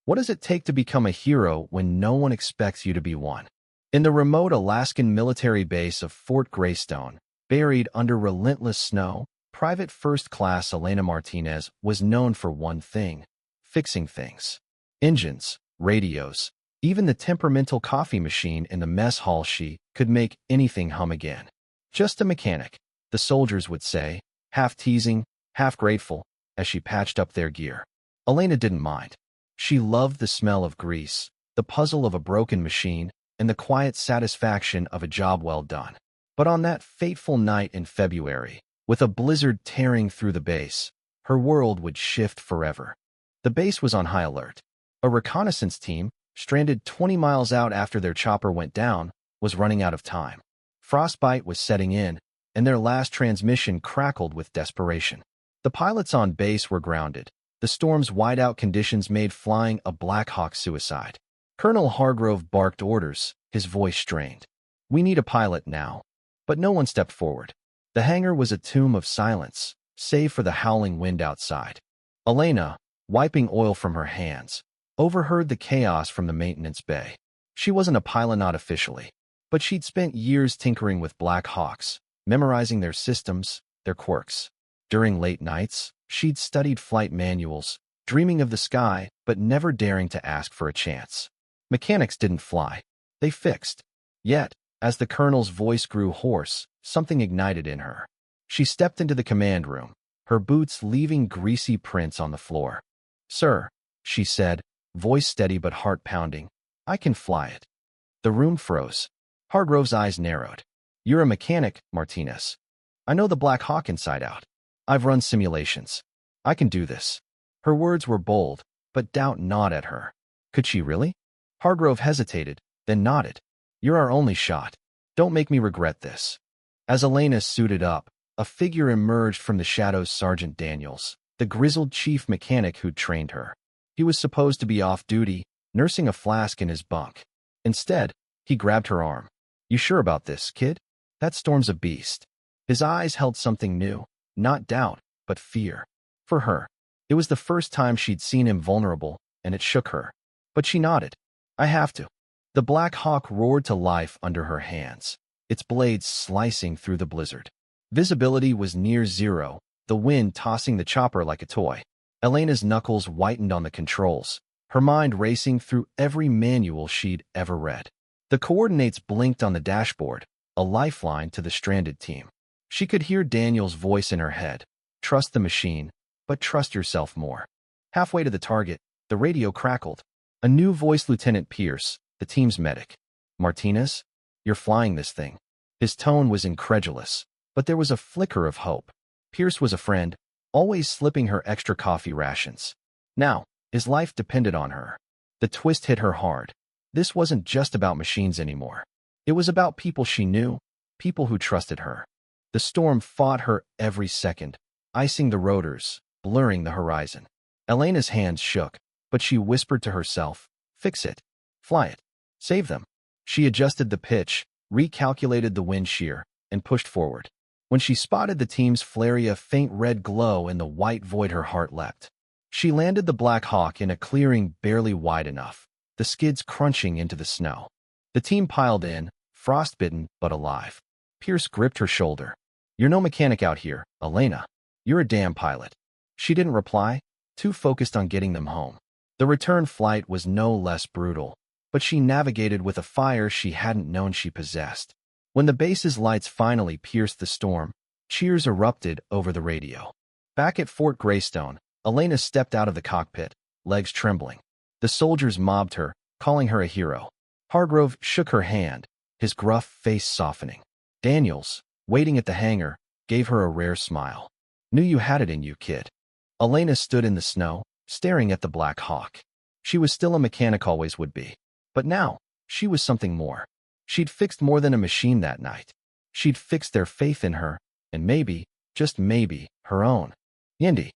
What does it take to become a hero when no one expects you to be one? In the remote Alaskan military base of Fort Greystone, buried under relentless snow, Private First Class Elena Martinez was known for one thing: fixing things. Engines, radios, even the temperamental coffee machine in the mess hall. She could make anything hum again. Just a mechanic, the soldiers would say, half teasing, half grateful, as she patched up their gear. Elena didn't mind. She loved the smell of grease, the puzzle of a broken machine, and the quiet satisfaction of a job well done. But on that fateful night in February, with a blizzard tearing through the base, her world would shift forever. The base was on high alert. A reconnaissance team, stranded 20 miles out after their chopper went down, was running out of time. Frostbite was setting in, and their last transmission crackled with desperation. The pilots on base were grounded. The storm's whiteout conditions made flying a Black Hawk suicide. Colonel Hargrove barked orders, his voice strained. "We need a pilot now." But no one stepped forward. The hangar was a tomb of silence, save for the howling wind outside. Elena, wiping oil from her hands, overheard the chaos from the maintenance bay. She wasn't a pilot, not officially, but she'd spent years tinkering with Black Hawks, memorizing their systems, their quirks. During late nights, she'd studied flight manuals, dreaming of the sky, but never daring to ask for a chance. Mechanics didn't fly. They fixed. Yet, as the colonel's voice grew hoarse, something ignited in her. She stepped into the command room, her boots leaving greasy prints on the floor. "Sir," she said, voice steady but heart pounding, "I can fly it." The room froze. Hargrove's eyes narrowed. "You're a mechanic, Martinez. I know the Black Hawk inside out. I've run simulations. I can do this." Her words were bold, but doubt gnawed at her. Could she really? Hargrove hesitated, then nodded. "You're our only shot. Don't make me regret this." As Elena suited up, a figure emerged from the shadows: Sergeant Daniels, the grizzled chief mechanic who'd trained her. He was supposed to be off duty, nursing a flask in his bunk. Instead, he grabbed her arm. "You sure about this, kid? That storm's a beast." His eyes held something new, not doubt, but fear. For her, it was the first time she'd seen him vulnerable, and it shook her. But she nodded. "I have to." The Black Hawk roared to life under her hands, its blades slicing through the blizzard. Visibility was near zero, the wind tossing the chopper like a toy. Elena's knuckles whitened on the controls, her mind racing through every manual she'd ever read. The coordinates blinked on the dashboard, a lifeline to the stranded team. She could hear Daniel's voice in her head. "Trust the machine, but trust yourself more." Halfway to the target, the radio crackled. A new voice: Lieutenant Pierce, the team's medic. "Martinez, you're flying this thing." His tone was incredulous, but there was a flicker of hope. Pierce was a friend, always slipping her extra coffee rations. Now, his life depended on her. The twist hit her hard. This wasn't just about machines anymore. It was about people she knew, people who trusted her. The storm fought her every second, icing the rotors, blurring the horizon. Elena's hands shook, but she whispered to herself, "Fix it. Fly it. Save them." She adjusted the pitch, recalculated the wind shear, and pushed forward. When she spotted the team's flare, a faint red glow in the white void, her heart leapt. She landed the Black Hawk in a clearing barely wide enough, the skids crunching into the snow. The team piled in, frostbitten but alive. Pierce gripped her shoulder. "You're no mechanic out here, Elena. You're a damn pilot." She didn't reply, too focused on getting them home. The return flight was no less brutal, but she navigated with a fire she hadn't known she possessed. When the base's lights finally pierced the storm, cheers erupted over the radio. Back at Fort Greystone, Elena stepped out of the cockpit, legs trembling. The soldiers mobbed her, calling her a hero. Hargrove shook her hand, his gruff face softening. Daniels, waiting at the hangar, gave her a rare smile. "Knew you had it in you, kid." Elena stood in the snow, staring at the Black Hawk. She was still a mechanic, always would be. But now, she was something more. She'd fixed more than a machine that night. She'd fixed their faith in her, and maybe, just maybe, her own. "Indy,"